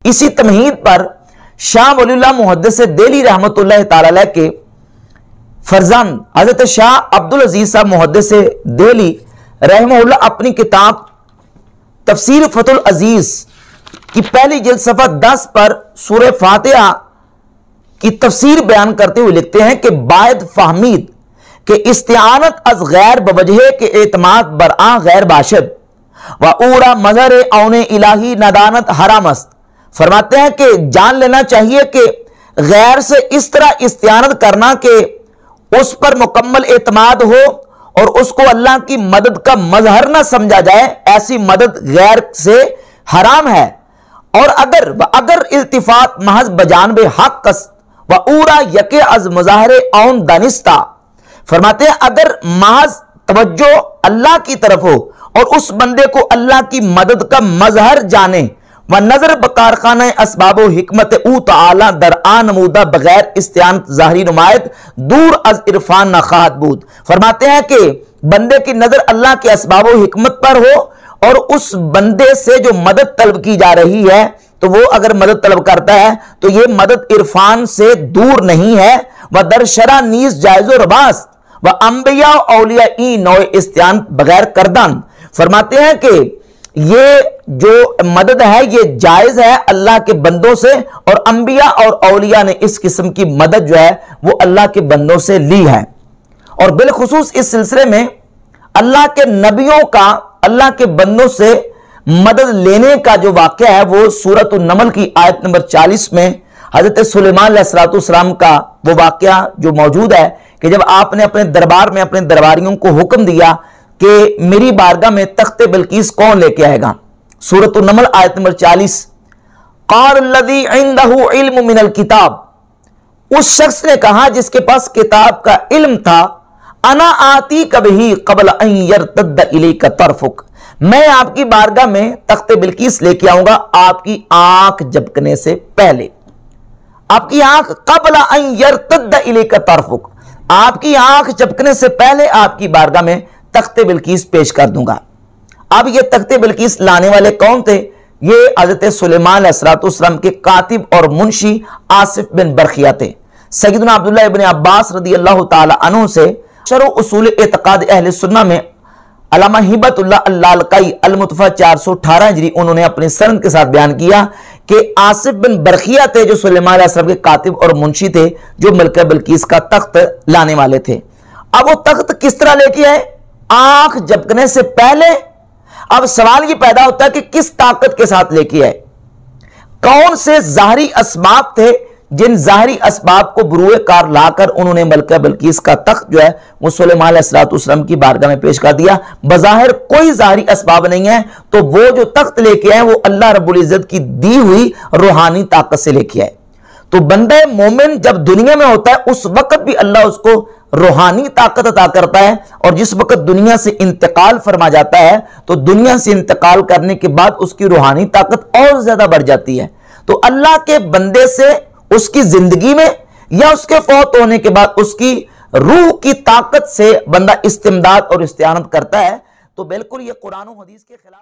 इसी तमहीद पर शाह वलीउल्लाह मुहद्दिस देली रहमतुल्लाह ताला अलैह के फरजान हजरत शाह अब्दुल अजीज साहब मुहद्दिस देली रहमहुल्लाह अपनी किताब तफसीर फतुल अजीज की पहली जिल्द सफ़ा 10 पर सूरह फातिहा की तफसीर बयान करते हुए लिखते हैं कि बायद फहमीद के इस्तिआनत अज गैर बवजह के एतमाद बरआ गैर बाशद व उरा मजहर औने इलाही नदानत हरामस्त। फरमाते हैं कि जान लेना चाहिए कि गैर से इस तरह इस्तिआनत करना कि उस पर मुकम्मल एतमाद हो और उसको अल्लाह की मदद का मजहर ना समझा जाए, ऐसी मदद गैर से हराम है। और अगर इल्तिफात महज बजानबे हक व उरा यके अज मुजाहरे औन दानिस्ता। फरमाते हैं अगर महज तवज्जो अल्लाह की तरफ हो और उस बंदे को अल्लाह की मदद का मजहर जाने व नजर बकारखाना असबाबो हिकमत ऊ ताला दर आनमूदा बगैर इस्तिआनत ज़ाहिरी नुमायत दूर अज इरफान नखात बूद। फरमाते हैं कि बंदे की नजर अल्लाह के असबाबो हिकमत पर हो और उस बंदे से जो मदद तलब की जा रही है तो वो अगर मदद तलब करता है तो ये मदद इरफान से दूर नहीं है। वह दरशरा नीज जायज़ो रबास व अंबिया औलिया ई नौ इस्तिआनत बगैर करदान। फरमाते हैं कि ये जो मदद है ये जायज है अल्लाह के बंदों से और अंबिया और औलिया ने इस किस्म की मदद जो है वो अल्लाह के बंदों से ली है। और बिलखुसूस इस सिलसिले में अल्लाह के नबियों का अल्लाह के बंदों से मदद लेने का जो वाक़या है वो सूरत नमल की आयत नंबर 40 में हजरत सुलेमान अलैहिस्सलाम का वो वाक़या जो मौजूद है कि जब आपने अपने दरबार में अपने दरबारियों को हुक्म दिया कि मेरी बारगाह में तख्ते बिल्कीस कौन लेके आएगा। सूरत नमल आयत नंबर 40, क़ालल्लज़ी इंदहु इल्म मिनल किताब, उस शख्स ने कहा जिसके पास किताब का इल्म था, अना आती कभी कबल अन यरतद्द इलैका तरफुक, मैं आपकी बारगाह में तख्ते बिल्कीस लेके आऊंगा आपकी आंख झपकने से पहले। आपकी आंख कबल अन यरतद्द इलैका तरफुक, आपकी आंख झपकने से पहले आपकी बारगाह में तख्ते बिल्कीस पेश कर दूंगा। अब ये तख्ते बिल्कीस लाने वाले कौन थे? ये हजरत सुलेमान अलैहिस्सलाम के कातिब और मुंशी आसिफ बिन बरखिया थे। सय्यदना अब्दुल्लाह इब्न अब्बास रदियल्लाहु ताला अन्हु से शरह उसूल एतकाद अहले सुन्नह में अल्लामा हिबतुल्लाह अल्लालकाई अल-मुतफ़ा 418 हिजरी उन्होंने अपने सनद के साथ बयान किया कि आसिफ बिन बरखिया थे जो सुलेमान अलैहिस्सलाम के कातिब और मुंशी थे जो मलका बिल्कीस का तख्त लाने वाले थे। अब वो तख्त किस तरह लेके आए? आंख झपकने से पहले। अब सवाल ये पैदा होता है कि किस ताकत के साथ लेके आए, कौन से ज़ाहरी असबाब थे जिन ज़ाहरी असबाब को बुरूए कार लाकर उन्होंने मलका बिल्कीस का तख्त जो है वो सुलेमान अलैहिस्सलाम की बारगाह में पेश कर दिया। बज़ाहिर कोई ज़ाहरी असबाब नहीं है, तो वो जो तख्त लेके आए वो अल्लाह रब्बुल इज़्ज़त की दी हुई रूहानी ताकत से लेके आए। तो बंदे मोमिन जब दुनिया में होता है उस वक्त भी अल्लाह उसको रूहानी ताकत अता करता है, और जिस वक्त दुनिया से इंतकाल फरमा जाता है तो दुनिया से इंतकाल करने के बाद उसकी रूहानी ताकत और ज्यादा बढ़ जाती है। तो अल्लाह के बंदे से उसकी जिंदगी में या उसके फौत होने के बाद उसकी रूह की ताकत से बंदा इस्तिमदाद और इस्तिआनत करता है। तो बिल्कुल ये कुरान और हदीस के खिलाफ